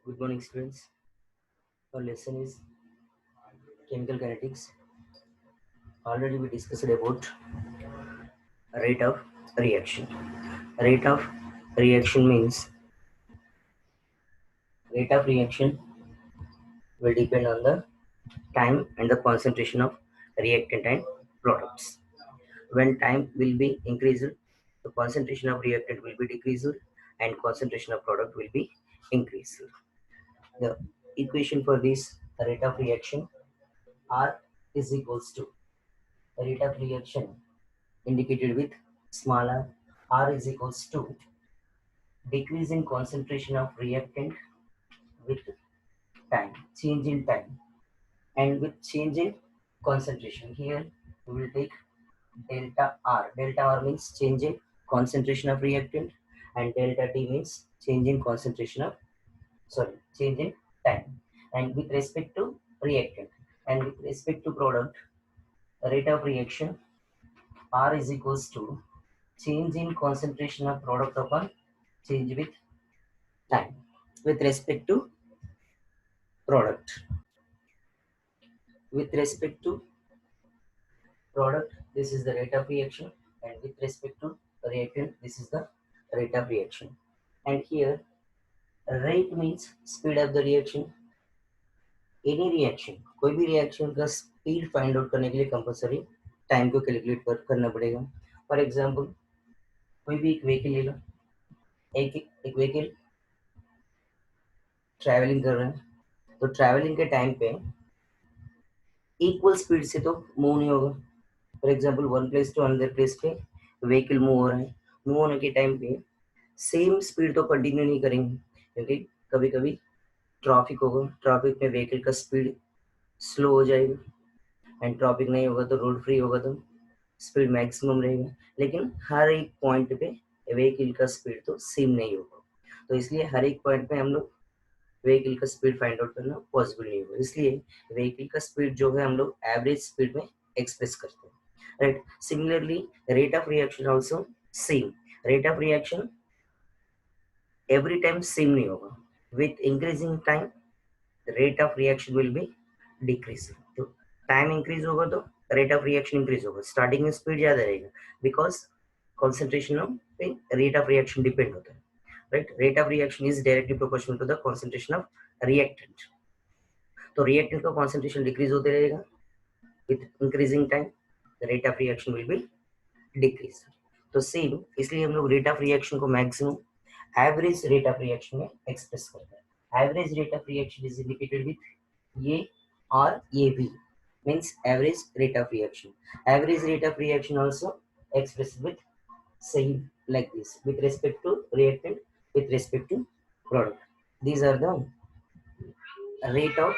Good morning, students. Our lesson is chemical kinetics. Already we discussed about rate of reaction. Rate of reaction means rate of reaction will depend on the time and the concentration of reactant and products. When time will be increased, the concentration of reactant will be decreased and concentration of product will be increased. The equation for this rate of reaction R is equals to rate of reaction indicated with small r is equals to decrease in concentration of reactant with time, change in time, and with change in concentration. Here we will take delta r. Delta r means change in concentration of reactant, and delta t means change in concentration of change in time. And with respect to reactant and with respect to product, rate of reaction r is equals to change in concentration of product upon change with time. With respect to product, with respect to product, this is the rate of reaction, and with respect to reactant, this is the rate of reaction. And here rate means speed of the reaction. Any reaction, कोई भी reaction का speed find out करने के लिए compulsory time को calculate करना पड़ेगा. For example, कोई भी एक vehicle ले लो, एक vehicle traveling कर रहा है, तो traveling के time पे equal speed से तो move नहीं होगा. For example one place to another place पे व्हीकल मूव हो रहा है, मूव होने के टाइम पे सेम स्पीड तो कंटिन्यू नहीं करेंगे, क्योंकि कभी कभी ट्रैफिक होगा, ट्रैफिक में व्हीकल का स्पीड स्लो हो जाएगा, एंड ट्रैफिक नहीं होगा तो रोड फ्री होगा तो स्पीड मैक्सिमम रहेगा. लेकिन हर एक पॉइंट पे व्हीकल का स्पीड तो सेम नहीं होगा, तो इसलिए हर एक पॉइंट पे हम लोग व्हीकल का स्पीड फाइंड आउट करना पॉसिबल नहीं होगा. इसलिए व्हीकल का स्पीड जो है हम लोग एवरेज स्पीड में एक्सप्रेस करते हैं. Right. Similarly, rate of reaction also same. Rate of reaction every time same नहीं होगा. With increasing time, the rate of reaction will be decreasing. तो time increase होगा तो rate of reaction increase होगा. Starting में speed ज़्यादा रहेगा, because concentration पे rate of reaction depend होता है. Right? Rate of reaction is directly proportional to the concentration of reactant. तो reactant का concentration decrease होते रहेगा. With increasing time, the rate of reaction will be decrease. तो same इसलिए हम लोग रेट ऑफ रिएक्शन को maximum average rate of reaction में एक्सप्रेस करते हैं. Average rate of reaction is indicated with ये और ये भी means average rate of reaction. Average rate of reaction also expressed with same like this with respect to reactant, with respect to product. These are the rate of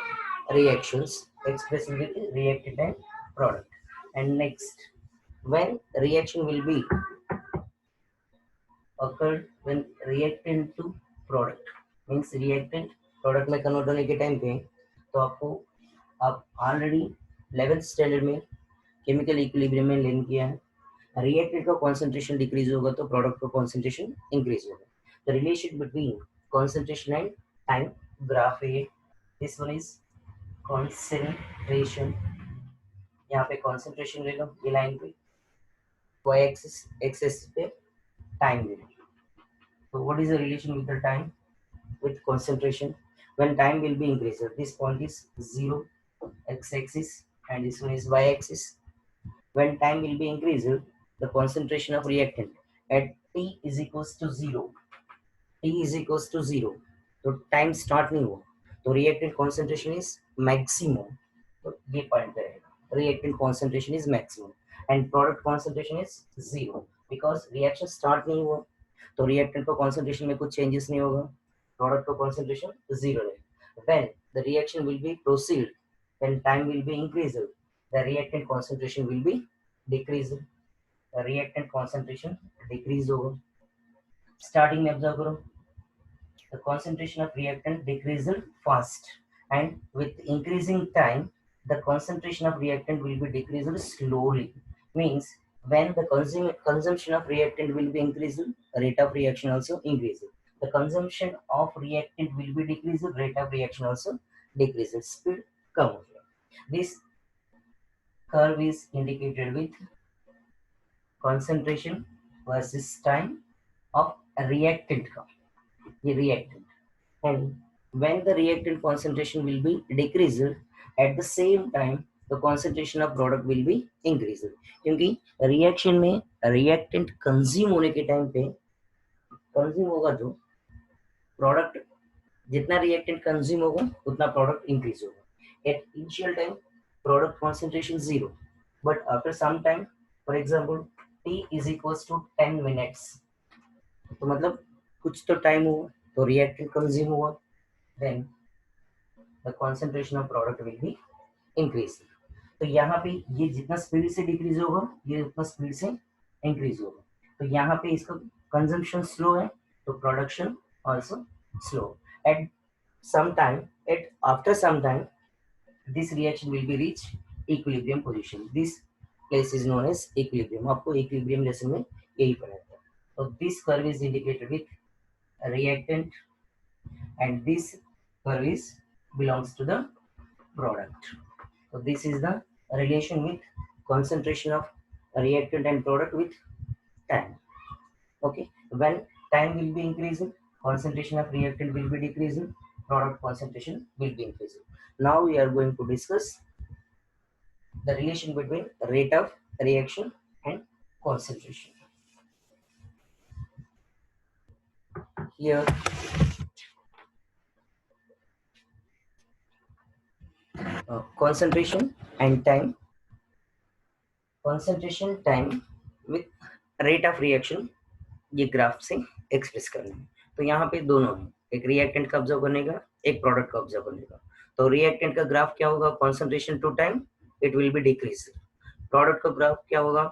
reactions expressed with reactant and product. And next, when reaction will be occurred when reactant to product means reactant product में convert होने के time पे, तो आपको आप already 11th standard में chemical equilibrium में learn किया है. रिएक्टेंट का कॉन्सेंट्रेशन डिक्रीज होगा तो प्रोडक्ट का कॉन्सेंट्रेशन इंक्रीज होगा. The relation between concentration and time graph है. This one is concentration. यहाँ पे कॉन्सेंट्रेशन ले लो, ये लाइन पे y एक्सिस, x एक्सिस पे टाइम ले लो. So what is the relation with the time with concentration? When time will be increased, this point is 0 x-axis and this one is y-axis. When time will be increased, the concentration of reactant at t is equals to 0. T is equals to 0. तो time start नहीं हुआ, तो reactant concentration is maximum. तो ये point रहेगा. Reactant concentration is maximum and product concentration is 0 because reaction start नहीं हुआ, तो रिएक्टेंट का कॉन्सेंट्रेशन में कुछ चेंजेस नहीं होगा, प्रोडक्ट का कॉन्सेंट्रेशन 0 रहेगा. When the reaction will be proceed, when time will be increase, the reactant concentration will be decrease. Reactant concentration decrease होगा. स्टार्टिंग में ऑब्जर्व करो, the concentration of reactant decrease fast and with increasing time the concentration of reactant will be decrease slowly. Means when the consumption of reactant will be increased, rate of reaction also increases. the consumption of reactant will be decreased, rate of reaction also decreases, speed come over. This curve is indicated with concentration versus time of a reactant curve, the reactant. And when the reactant concentration will be decreased, at the same time the concentration of product will be increased, क्योंकि reaction में reactant consume होने के time पे consume होगा जो product, जितना reactant consume होगा उतना प्रोडक्ट इंक्रीज होगा. At initial time product concentration zero, but after some time, for example t is equals to 10 minutes, तो मतलब कुछ तो टाइम हुआ तो रिएक्टेंट कंज्यूम हुआ, then the concentration of product will be increase. तो यहाँ पे ये जितना स्पीड से डिक्रीज होगा ये उतना स्पीड से इंक्रीज होगा. तो यहाँ पे इसका कंजम्पशन स्लो है तो production also slow. At some time, at after some time this reaction will be reach equilibrium position. This place is known as equilibrium. आपको इक्विलिब्रियम लेसन में यही पढ़ा था. तो this curve is indicated with reactant and this curve is belongs to the product. So this is the relation with concentration of reactant and product with time. Okay, when time will be increasing, concentration of reactant will be decreasing, product concentration will be increasing. Now we are going to discuss the relation between rate of reaction and concentration. Here concentration and time, concentration time with rate of reaction, ये graph से express करना है. तो यहाँ पे दोनों है, एक रिएक्टेंट का ऑब्जर्व करने का, एक प्रोडक्ट का ऑब्जर्व करने का. तो रिएक्टेंट का ग्राफ क्या होगा, concentration to time it will be decrease. Product का ग्राफ क्या होगा,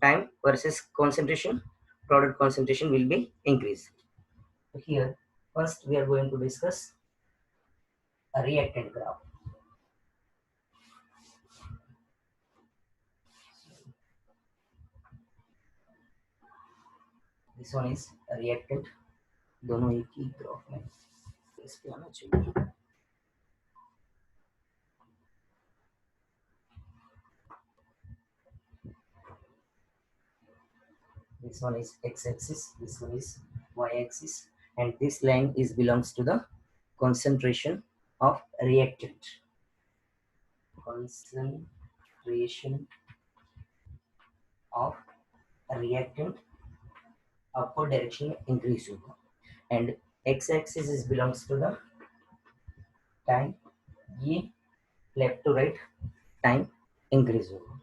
time versus concentration, product concentration will be increase. Here first we are going to discuss a reactant graph. This one is a reactant. दोनों एक ही graph में इस पे आना चाहिए. This one is x-axis, this one is y-axis, and this line is belongs to the concentration of reactant. Concentration of reactant upward direction में increase होगा, and x-axis is belongs to the time. ये left to right time increase होगा.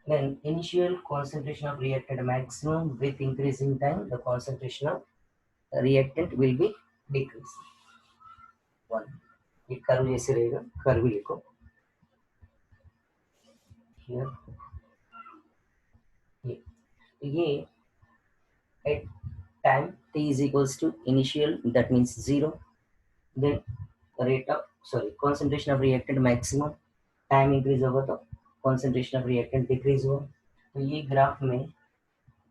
Then initial concentration of reactant maximum, with increasing time the concentration of reactant will be decreased. One, ये curve जैसे रहेगा, curve लिखो. Here ये at time t is equals to initial, that means 0, then rate of concentration of reactant maximum, time increase होगा तो concentration of reactant decrease होगा. तो ये ग्राफ में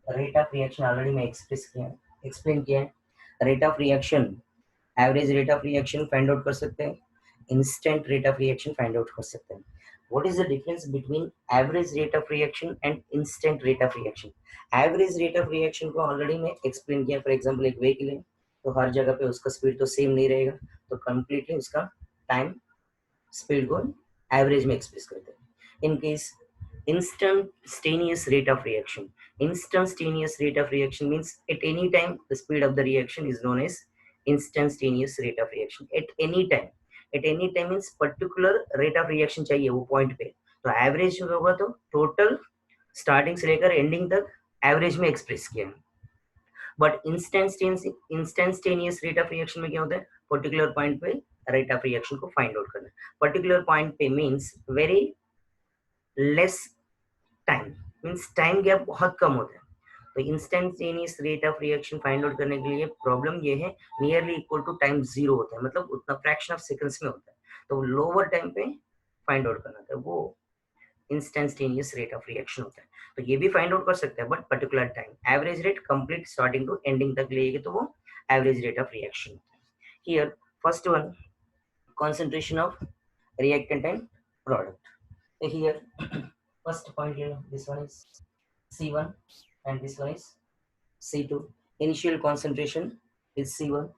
रेट ऑफ रिएक्शन ऑलरेडी मैं एक्सप्लेन किया है. Rate of reaction, average rate of reaction find out कर सकते हैं, instant rate of reaction find out कर सकते हैं. What is the difference between average rate of reaction and instant rate of reaction? Average rate of reaction को already मैं explain किया. For example एक व्हीकल है तो हर जगह पे उसका स्पीड तो सेम नहीं रहेगा, तो कंप्लीटली उसका टाइम स्पीड को एवरेज में एक्सप्रेस करते हैं. In case instantaneous rate of reaction, instantaneous rate of reaction means at any time the speed of the reaction is known as instantaneous rate of reaction. At any time, at any time means particular rate of reaction चाहिए वो point पे. तो average जो होगा तो total starting से लेकर ending तक एवरेज में एक्सप्रेस किया. But instantaneous rate of reaction में क्या होता है, पर्टिकुलर पॉइंट पे रेट ऑफ रिएक्शन को फाइंड आउट करना. पर्टिकुलर पॉइंट पे means very less time, means time gap बहुत कम होता है. तो instantaneous rate of reaction find out करने के लिए प्रॉब्लम ये है, nearly equal to time zero होता है, मतलब उतना फ्रैक्शन ऑफ सेकंड्स में होता है. तो लोअर टाइम पे फाइंड आउट करना था, वो इंस्टेंटेनियस रेट ऑफ रिएक्शन होता है. तो ये भी फाइंड आउट कर सकते हैं, but particular time average rate complete starting to ending तक लेंगे तो वो average rate of reaction. Here first one, concentration of reactant and product. So here first point here, this one is C1 and this one is C2. Initial concentration is C1,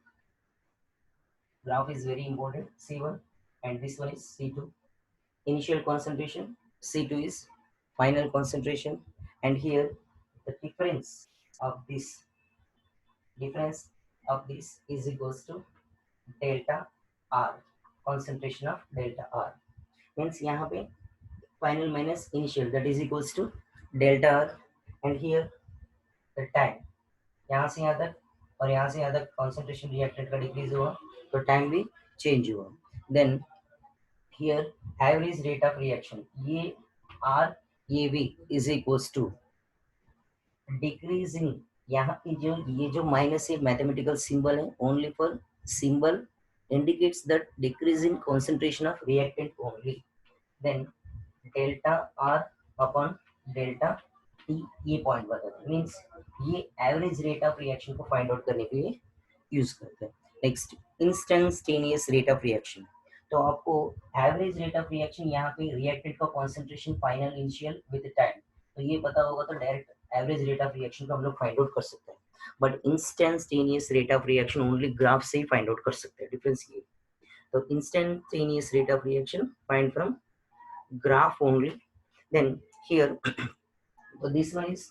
graph is very important, C1, and this one is C2. Initial concentration, C2 is final concentration, and here the of difference of this is equals to delta R, concentration of delta R. Means यहाँ पे final minus initial, that is equals to delta R, and here the time, यहाँ से यहाँ तक और यहाँ से यहाँ तक concentration reactant का decrease हुआ तो time भी change हुआ. Then here average rate of reaction, ये R ये V is equals to decreasing. यहाँ की जो ये जो माइनस है मैथमेटिकल सिंबल है, only for symbol indicates that decreasing concentration of reactant only. Then delta R upon delta T ये पॉइंट बताता है, मीन्स ये एवरेज रेट ऑफ रिएक्शन को फाइंड आउट करने के लिए यूज करते हैं. Next instantaneous rate of reaction. तो आपको एवरेज रेट ऑफ रिएक्शन यहाँ पे रिएक्टेंट का concentration final initial with time तो ये पता होगा तो direct average rate of reaction को हम लोग फाइंड आउट कर सकते हैं. But instantaneous rate of reaction only graph से ही फाइंड आउट कर सकते हैं. डिफरेंस ये. तो instantaneous rate of reaction find from graph only. Then here so this one is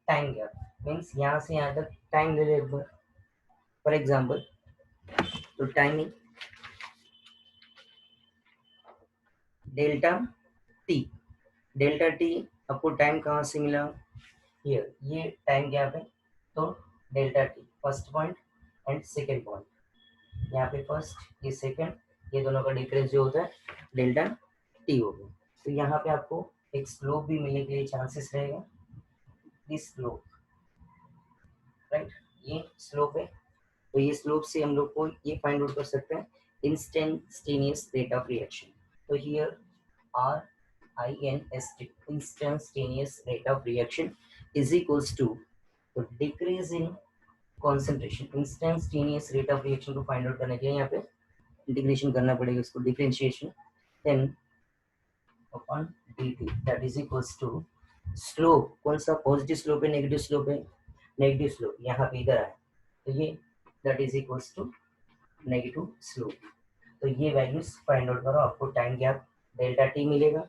time gap, means यहाँ से यहाँ तक टाइम ले ले एक बार. फॉर एग्जाम्पल तो timing delta T, delta T आपको टाइम कहाँ से मिला, हियर ये टाइम गैप है तो delta T first point and second point, यहाँ पे फर्स्ट ये सेकेंड, ये दोनों का डिफरेंस जो होता है डेल्टा टी हो गया. तो यहाँ पे आपको एक स्लोप भी मिलने के लिए चांसेस रहेगा, दिस स्लोप राइट, ये स्लोप है तो ये स्लोप से हम लोग को ये फाइंड आउट कर सकते हैं इंस्टेंटेनियस रेट ऑफ रिएक्शन. तो here RINST instantaneous rate of reaction is equals to decrease in concentration. Instantaneous rate of reaction को फाइंड आउट करने के लिए यहाँ पे इंटीग्रेशन करना पड़ेगा इसको, differentiation, then upon dt that is equals to slope. कौन सा पॉजिटिव स्लोप है नेगेटिव स्लोप है, नेगेटिव स्लोप यहाँ पे इधर आए तो ये that is equals to negative slope. तो ये वैल्यूज फाइंड आउट करो, आपको टाइम गैप डेल्टा टी मिलेगा,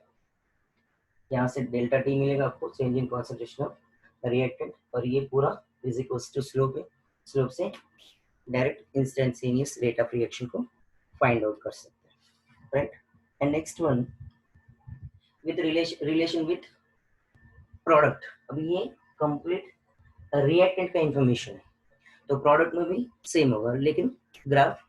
यहाँ से डेल्टा टी मिलेगा आपको change in concentration of reactant, और ये पूरा इज इक्वल्स टू स्लोप है. स्लोप से direct instantaneous rate of reaction को फाइंड आउट कर सकते हैं, right. And next one with relation with product. अभी ये कंप्लीट रिएक्टेंट का इंफॉर्मेशन है तो प्रोडक्ट में भी सेम होगा लेकिन ग्राफ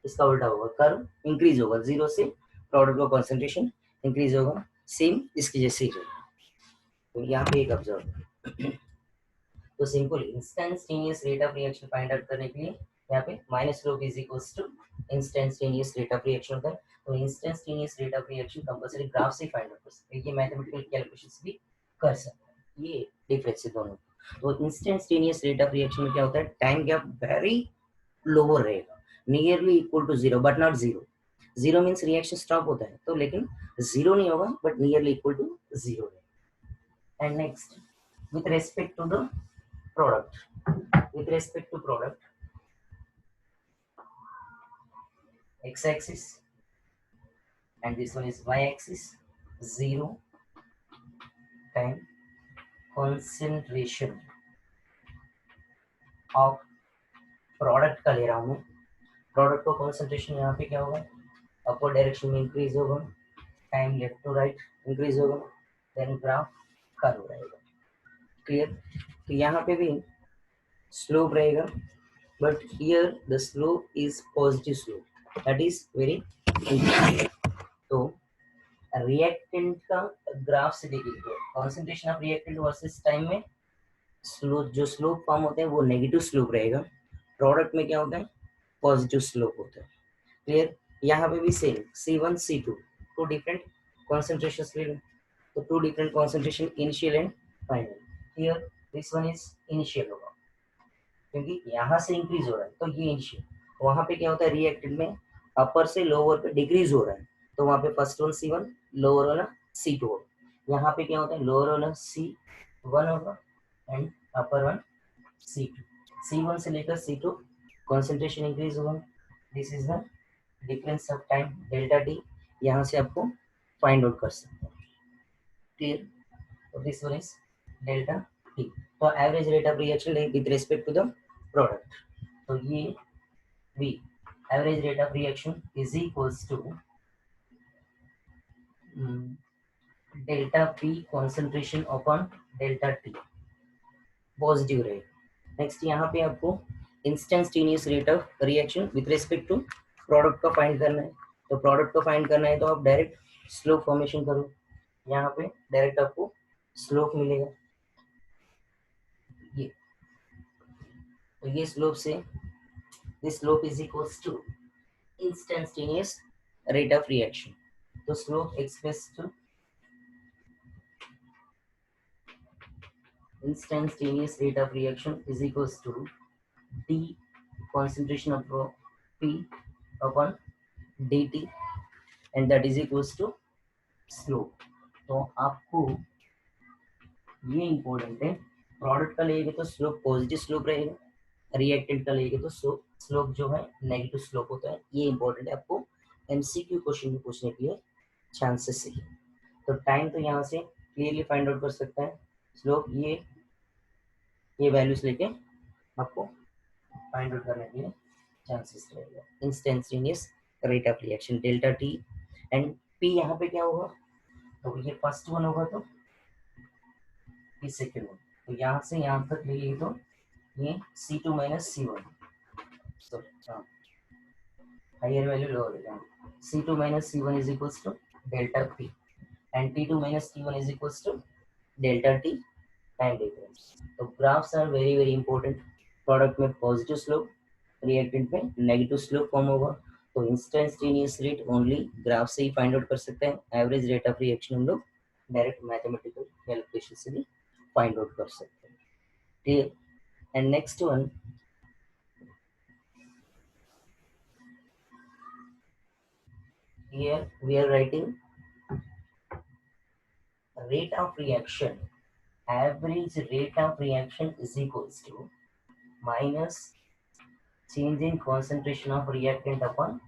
इसका उल्टा होगा, कर्व इंक्रीज होगा, जीरो से प्रोडक्ट का कॉन्सेंट्रेशन इंक्रीज होगा, सेम इसकी जैसे ही रहेगा. तो यहाँ पे एक ऑब्जर्व. तो simple instantaneous rate of reaction find out करने के लिए यहाँ पे minus slope is equals to instantaneous rate of reaction होता है. तो instantaneous rate of reaction compulsory graph से फाइंड आउट कर सकते हैं, ये मैथमेटिकल कैलकुलेशंस भी कर सकते हैं. ये डिफरेंस है दोनों. तो इंस्टेंटेनियस रेट ऑफ रिएक्शन में क्या होता है, टाइम गैप वेरी लोअर रहेगा, nearly equal to zero but not zero. Zero means reaction stop होता है तो, लेकिन जीरो नहीं होगा but nearly equal to zero. And next with respect to the product, with respect to product, x axis and this one is y axis, zero time concentration of product का ले रहा हूं मैं. प्रोडक्ट का concentration यहाँ पे क्या होगा, अपवर्ड डायरेक्शन में इंक्रीज होगा, time left to right increase होगा, देन ग्राफ कर्व रहेगा. क्लियर. तो यहाँ पे भी स्लोप रहेगा but here the slope is positive slope, that is very important. तो रिएक्टेंट का ग्राफ से देखिए तो concentration of reactant versus time में स्लोप, जो स्लोप फॉर्म होता है वो नेगेटिव स्लोप रहेगा, प्रोडक्ट में क्या होता है पॉजिटिव स्लोप होता है. क्लियर. यहाँ पे भी same C1 C2 to different concentrations ले लो, तो two different concentration initial and final. Here this one is initial होगा क्योंकि यहाँ से इंक्रीज हो रहा है, तो ये इनिशियल। वहां पे क्या होता है, रिएक्टेंट में अपर से लोअर पे डिक्रीज हो रहा है, तो वहां पे फर्स्ट वन C1, लोअर वाला C2 होगा। यहाँ पे क्या होता है, लोअर वाला C1 होगा and upper one C2। C1 से लेकर C2 कॉन्सेंट्रेशन इंक्रीज होगा। This is the difference of time delta T. यहाँ से आपको फाइंड आउट कर सकते हैं। क्लियर? तो this one is delta T. तो average rate of reaction with respect to the product, तो ये V average rate of reaction is equals to delta P concentration upon delta T positive रहेगा। Next यहाँ पे आपको instantaneous rate of reaction with respect to product का फाइंड करना है। तो प्रोडक्ट को फाइंड करना है तो आप डायरेक्ट स्लोप फॉर्मेशन करो, यहाँ पे डायरेक्ट आपको स्लोप मिलेगा ये। तो ये स्लोप से this slope is equals to instantaneous rate of reaction. तो slope express to instantaneous rate of reaction is equals to d concentration of P upon dt and that is equals to slope। तो आपको ये important है, product का लेंगे तो slope positive slope रहेगा, reactant का लेंगे तो स्लोप जो है नेगेटिव स्लोप होता है। ये इंपॉर्टेंट है, आपको एमसीक्यू क्वेश्चन में पूछने के लिए चांसेस है। तो टाइम तो यहाँ से क्लियरली फाइंड आउट कर सकता है, स्लोप ये वैल्यूज लेके आपको फाइंड आउट करने के लिए चांसेस रहेगा। Instantaneous rate of reaction delta T and P, यहाँ पे क्या होगा, तो ये फर्स्ट वन होगा तो ये सेकेंड वन। तो यहाँ से यहाँ तक ले लिए तो ये C2 minus C1, sorry higher value lower हो जाएगा। C2 minus C1 is equals to delta P and T2 minus T1 is equals to delta T time difference. तो graphs are very very important. Product में positive slope, reactant में negative slope form होगा, तो instantaneous rate only graph से ही find out कर सकते हैं। Average rate of reaction हम लोग डायरेक्ट मैथमेटिकल कैलकुलेशन से भी फाइंड आउट कर सकते हैं। Clear? And next one, here we are writing rate of reaction, average rate of reaction is equals to minus change in concentration of reactant upon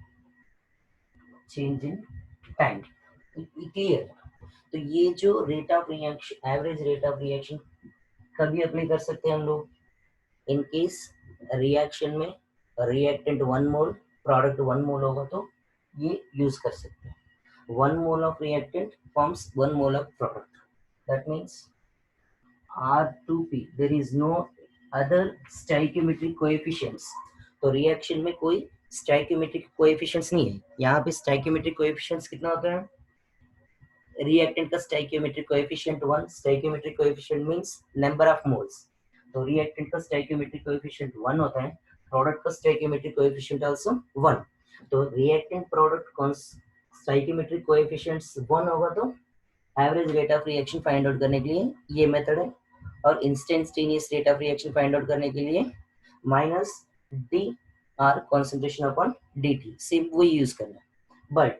change in time। Clear? तो ये जो rate of reaction, average rate of reaction कभी apply कर सकते हैं हम लोग, in case reaction में रिएक्टेंट 1 मोल, प्रोडक्ट 1 मोल होगा तो ये यूज कर सकते हैं। 1 mole of reactant forms 1 mole of product, that means R2P, there is no other stoichiometric coefficients. तो रिएक्शन में कोई स्टोइकियोमेट्रिक कोएफिशिएंट्स नहीं है। यहाँ पे स्टोइकियोमेट्रिक कोएफिशिएंट्स कितना होता है, रिएक्टेंट का stoichiometric coefficient 1, stoichiometric coefficient means number of moles, तो रिएक्टेंट का स्टोइकियोमेट्रिक कोएफिशिएंट 1 होता है, प्रोडक्ट का स्टोइकियोमेट्रिक कोएफिशिएंट आल्सो 1। तो रिएक्टेंट प्रोडक्ट कौन स्टोइकियोमेट्रिक कोएफिशिएंट्स 1 होगा तो average rate of reaction find out करने के लिए ये मेथड है। और instantaneous rate of reaction find out करने के लिए minus D R concentration upon D T, सिर्फ वही यूज करना है। But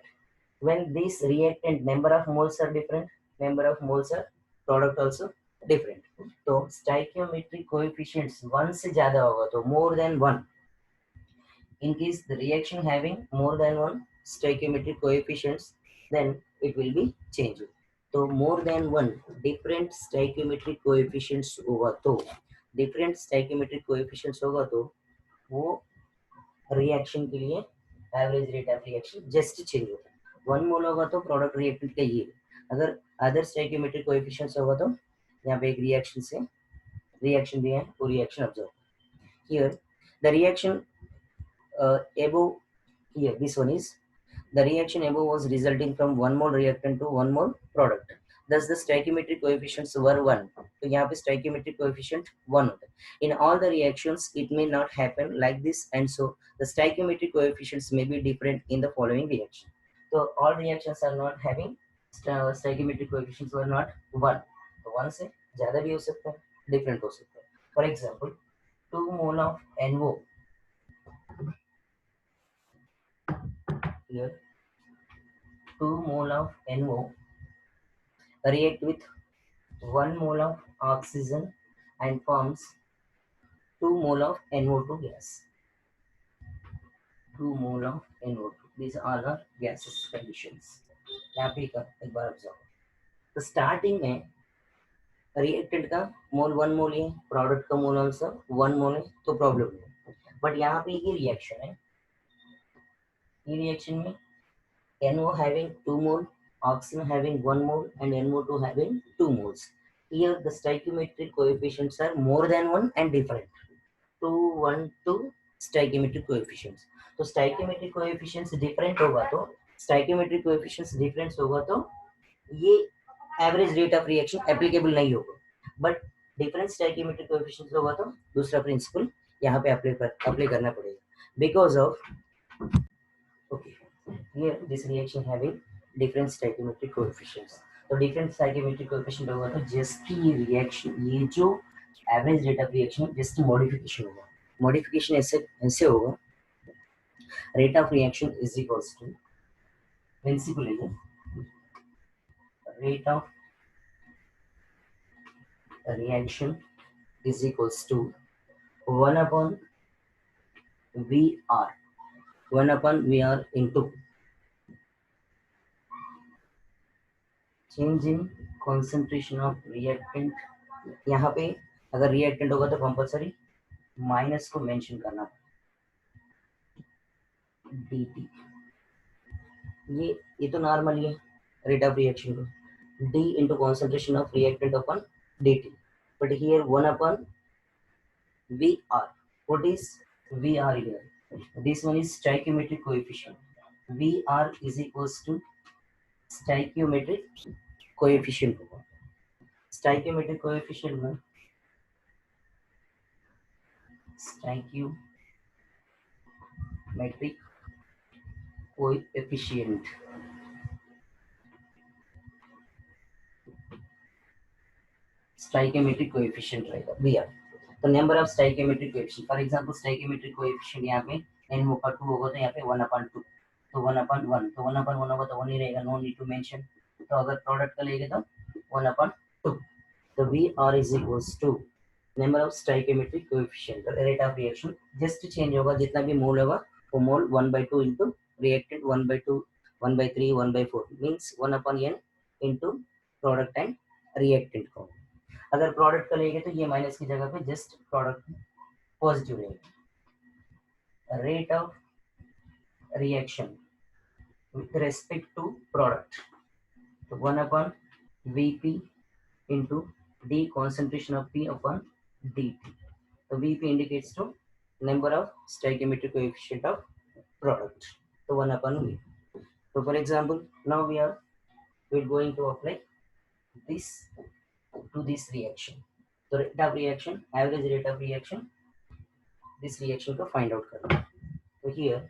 when these reactant number of moles are different, number of moles are product also different, तो stoichiometric coefficients 1 से ज्यादा होगा तो more than 1, in case the reaction having more than 1 stoichiometric coefficients then it will be changed। तो more than 1 different stoichiometric coefficients होगा तो different stoichiometric coefficients होगा तो वो रिएक्शन के लिए average rate of reaction just change होता है। 1 मोल होगा तो प्रोडक्ट रिएक्टेंट का ये, अगर अदर स्टोइकियोमेट्रिक कोएफिशिएंट्स होगा तो यहाँ पे एक रिएक्शन से रिएक्शन दिया है, वो reaction observe here the reaction above, here this one is the reaction above was resulting from 1 mole reactant to 1 mole product, thus the stoichiometric coefficients were 1। तो यहाँ पे stoichiometric coefficient 1 होता है। In all the reactions it may not happen like this and so the stoichiometric coefficients may be different in the following reaction। तो all reactions are not having stoichiometric coefficients were not 1, तो 1 से ज़्यादा भी हो सकता है, different हो सकता है। For example 2 mole of NO. Here 2 mole of NO react with 1 mole of oxygen and forms 2 mole of NO2 gas. 2 mole of NO2. These are the gases conditions. यहाँ पे एक बार ऑब्जर्व, तो स्टार्टिंग में reactant का मोल 1 मोल है, product का मोल answer 1 मोल है, तो प्रॉब्लम नहीं। बट यहाँ पे ये रिएक्शन है, ये रिएक्शन में NO having 2 mole, oxygen having 1 mole, and NO2 having 2 moles. Here the stoichiometric coefficients are more than 1 and different. 2, 1, 2 stoichiometric coefficients. तो stoichiometric coefficients different होगा तो stoichiometric coefficients difference होगा तो ये average rate of reaction applicable नहीं होगा, but different stoichiometric coefficients होगा तो दूसरा प्रिंसिपल यहाँ पे अप्लाई करना पड़ेगा because of okay here this reaction having different stoichiometric coefficients. तो डिफरेंट स्टोइकियोमेट्रिक कोएफिशिएंट होगा तो जस्ट ये रिएक्शन, ये जो average rate of reaction just modification होगा। मॉडिफिकेशन ऐसे होगा, rate of reaction is equals to principle है rate of reaction is equals to 1 upon VR, 1 upon VR into change in concentration of reactant। यहाँ पे अगर reactant होगा तो compulsory minus को मेंशन करना, dt। ये तो नॉर्मल है रेट ऑफ रिएक्शन को, d into concentration of reactant upon dt, but here 1 upon VR. What is VR here? This one is stoichiometric coefficient. VR is equals to stoichiometric coefficient होगा। stoichiometric coefficient में stoichiometric coefficient stoichiometric coefficient रहेगा VR। तो number of stoichiometric coefficient, for example stoichiometric coefficient यहाँ पे n होगा 2 होगा तो यहाँ पे 1/2, तो 1/1, तो 1/1 होगा तो 1 ही रहेगा, नो नीड टू मेंशन। तो अगर प्रोडक्ट का लेंगे तो 1/2, तो VR is equals to number of stoichiometric coefficient, rate of reaction just change होगा, जितना भी मोल होगा वो मोल 1/2 into reactant 1/2, 1/3, 1/4 means 1/n into product and reactant को। अगर प्रोडक्ट का लेंगे तो ये माइनस की जगह पे जस्ट प्रोडक्ट पॉजिटिव रहेगा। Rate of reaction with respect to product, तो 1/Vp into d concentration of P upon dt. So Vp indicates to number of stoichiometric coefficient of product. So 1/V. So for example, now we're going to apply this to this reaction. So rate of reaction, average rate of reaction, this reaction को find out करना। तो here,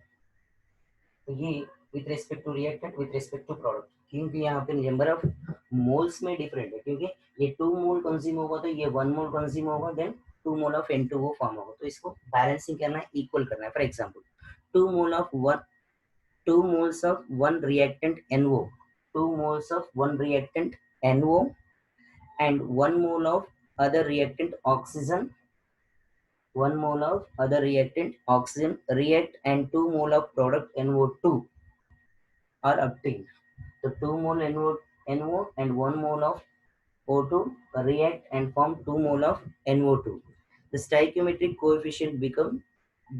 तो ये with respect to reactant, with respect to product, क्योंकि यहाँ पे number of moles में different है, क्योंकि ये 2 मोल कंज्यूम होगा तो ये 1 मोल कंज्यूम होगा, then 2 mole of N2O form होगा, तो इसको बैलेंसिंग करना है, इक्वल करना है। For example 2 moles of one reactant NO, 2 moles of one reactant NO and 1 mole of other reactant oxygen, 1 mole of other reactant oxygen react and 2 mole of product NO2 are obtained. So 2 mole NO and 1 mole of O2 react and form 2 mole of NO2. The stoichiometric coefficient become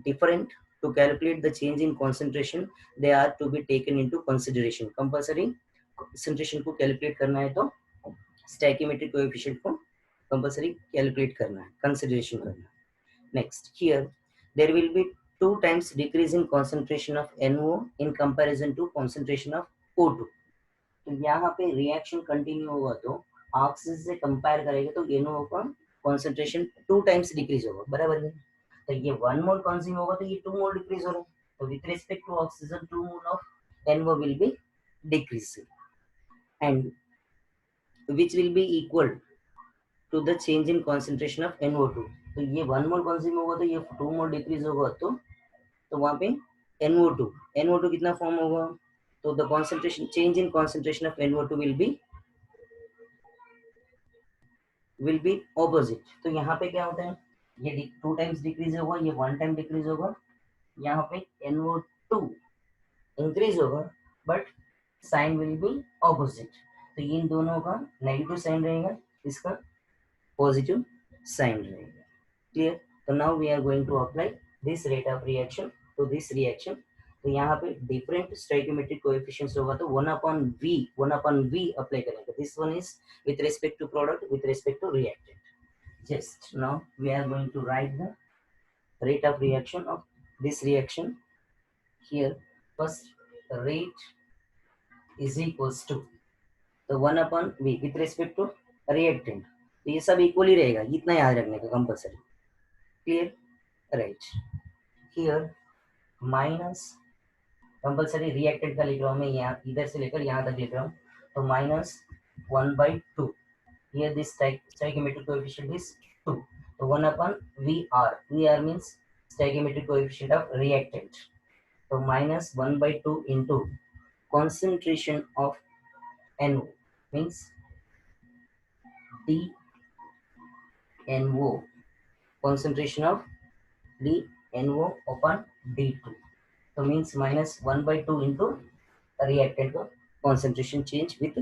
different. To calculate the change in concentration, they are to be taken into consideration. Compulsory concentration को calculate करना है तो stoichiometric coefficient को compulsory calculate करना है, consideration करना है। Next, here there will be 2 times decrease in concentration of NO in comparison to concentration of O2. तो यहाँ पे रिएक्शन कंटिन्यू होगा तो ऑक्सीजन से कंपेयर करेंगे तो NO का कॉन्सेंट्रेशन 2 टाइम्स डिक्रीज होगा, बराबर है। तो ये 1 मोल कंज्यूम होगा तो ये 2 मोल डिक्रीज हो रहा है, तो with respect to oxygen 2 mole of NO will be decrease and which will be equal to the change in concentration of NO2। तो ये 1 मोल कंज्यूम होगा तो ये 2 मोल डिक्रीज होगा, तो वहां पे NO2 कितना फॉर्म होगा, तो the concentration change in concentration of NO2 will be opposite. तो यहाँ पे क्या होता है, ये 2 टाइम्स डिक्रीज होगा, ये 1 टाइम डिक्रीज होगा, यहाँ पे NO2 इंक्रीज होगा, but sign will be opposite. तो इन दोनों का नेगेटिव साइन रहेगा, इसका पॉजिटिव साइन रहेगा। क्लियर। तो now we are going to apply this rate of reaction to this reaction. तो यहाँ पे डिफरेंट स्टोइकियोमेट्रिक कोएफिशिएंट्स होगा, तो 1/v अप्लाई करेंगे। This one is with respect to product, with respect to reactant. Just now we are going to write the rate of reaction of this reaction. Here first rate is equals to the 1/v with respect to reactant। तो ये सब equal ही रहेगा, इतना याद रखने का compulsory. Clear, right. Here minus compulsory reactant का लिख रहा हूँ मैं, यहाँ इधर से लेकर यहाँ तक लिख रहा हूँ, तो -1/2। Here this stoichiometric coefficient is 2. So 1/VR. VR means stoichiometric coefficient of reactant. So -1/2 into concentration of NO means DNO. Concentration of DNO upon D2. So means -1/2 into reactant concentration change with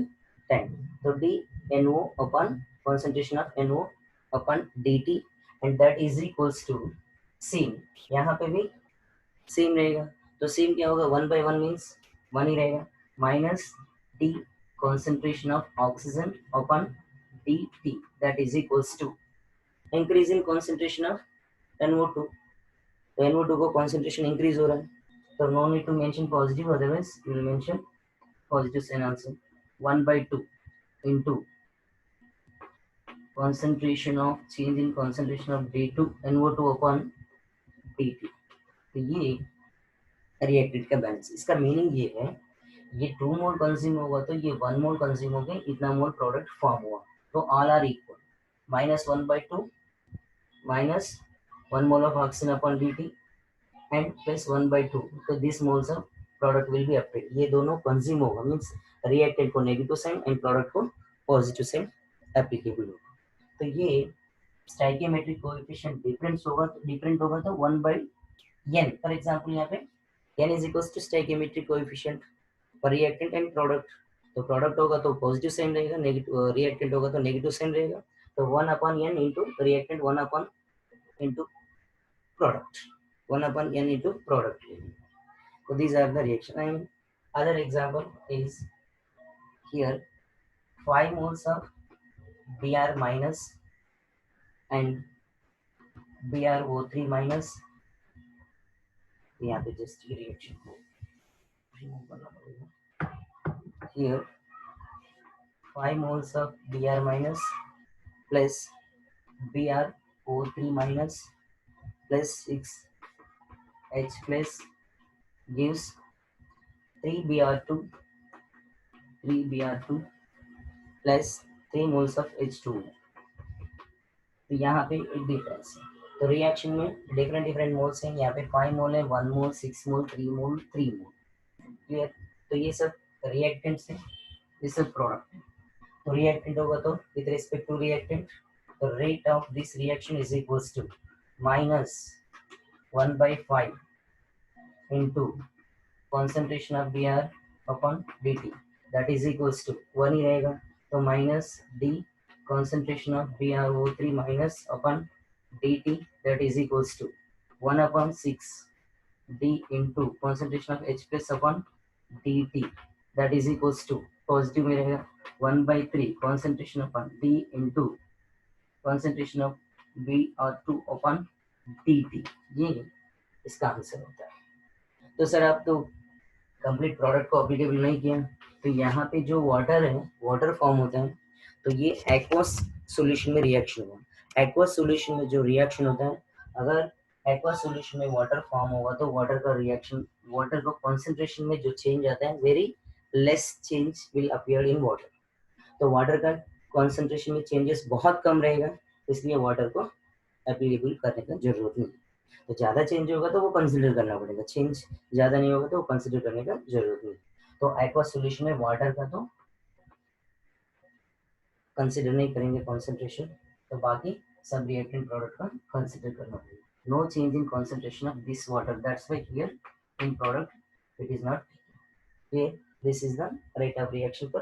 time. So dNO upon concentration of NO upon dt, and that is equals to same, यहाँ पे भी same रहेगा। तो same क्या होगा, 1/1 means 1 ही रहेगा, minus D concentration of oxygen upon dt, that is equals to increase in concentration of NO2। तो NO2 को concentration increase हो रहा है, तो no need to mention positive, otherwise you will mention positive sign also। 1/2 into concentration of change in concentration of D2 NO2 upon dt। तो ये reactant का balance, इसका मीनिंग ये है, ये 2 मोल कंज्यूम होगा तो ये 1 मोल कंज्यूम हो गए, इतना मोल प्रोडक्ट फॉर्म हुआ, तो all are equal. -1/2 minus 1 mole of oxygen upon dt and plus 1/2, तो this moles of product will be update. ये दोनों कंज्यूम होगा, मीन्स रिएक्टेंट को नेगेटिव साइन एंड प्रोडक्ट को पॉजिटिव साइन एप्लीकेबल होगा। तो ये स्टोइकियोमेट्रिक कोएफिशिएंट डिफरेंट होगा तो 1/n। फॉर एग्जांपल यहाँ पे n is equals to stoichiometric coefficient for reactant and product. तो प्रोडक्ट होगा तो पॉजिटिव साइन रहेगा, नेगेटिव रिएक्टेंट होगा तो नेगेटिव साइन रहेगा। तो 1/n into reactant, 1/n into product, 1/n into product। So these are the reaction, and other example is here 5 moles of Br minus and BrO3 minus, यहाँ पे just ये reaction को remove करना पड़ेगा। Here 5 moles of Br minus plus BrO3 minus plus 6H plus gives 3Br2 plus 3 moles of H2। तो यहाँ पे एक डिफरेंस है, तो रिएक्शन में डिफरेंट मोल्स हैं, यहाँ पे 5 मोल है, 1 मोल, 6 मोल, 3 मोल, 3 मोल। क्लियर। तो ये सब रिएक्टेंट्स हैं, ये सब प्रोडक्ट है। तो रिएक्टेंट होगा तो विद रिस्पेक्ट टू रिएक्टेंट, तो rate of this reaction is equals to -1/5 into concentration of Br upon dt, that is equals to 1 ही रहेगा, तो minus d concentration of BrO3 minus upon dt, that is equals to 1/6 d into concentration of H plus upon dt, that is equals to positive में रहेगा 1/3 concentration upon d into concentration of Br2 upon dt। ये इसका answer होता है। तो sir आप तो complete product को अप्लीकेबल नहीं किया, तो यहाँ पे जो वाटर है, वाटर फॉर्म होता है, तो ये एक्वस सॉल्यूशन में रिएक्शन होगा। एक्वस सॉल्यूशन में जो रिएक्शन होता है, अगर एक्वस सॉल्यूशन में वाटर फॉर्म होगा तो वाटर का रिएक्शन, वाटर का कॉन्सेंट्रेशन में जो चेंज आता है, very less change will appear in water. तो वाटर का कॉन्सेंट्रेशन में चेंजेस बहुत कम रहेगा, इसलिए वाटर को एप्लीकेबल करने का जरूरत नहीं। तो ज़्यादा चेंज होगा तो वो कंसिडर करना पड़ेगा, चेंज ज़्यादा नहीं होगा तो वो कंसिडर करने का जरूरत नहीं। तो एक्वा सोल्यूशन में वाटर का तो कंसिडर नहीं करेंगे कॉन्सेंट्रेशन, तो बाकी सब रिएक्टेंट प्रोडक्ट का कंसिडर करना पड़ेगा। No change in concentration of this water, that's why here in product it is not. here this is the rate of reaction for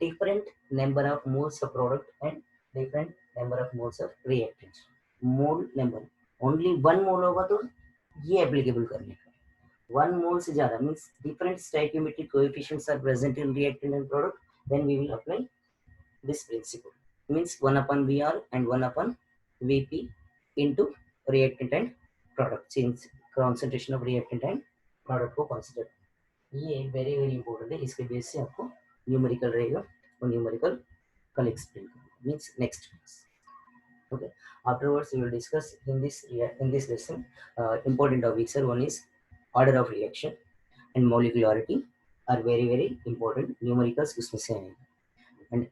different number of moles of product and different number of moles of reactants। Mole number only one mole होगा तो ये applicable करने का, one mole से ज्यादा means different stoichiometric coefficients are present in reactant and product, then we will apply this principle, means 1 upon Vr and 1 upon Vp into reactant and product, since concentration of reactant and product को consider। ये very very important है, इसके base से आपको numerical रहेगा और numerical कल explain करेंगे means next class. Okay, afterwards we will discuss in this lesson important topics are, one is order of reaction and molecularity are very very important, numericals उसमें से आएंगे, and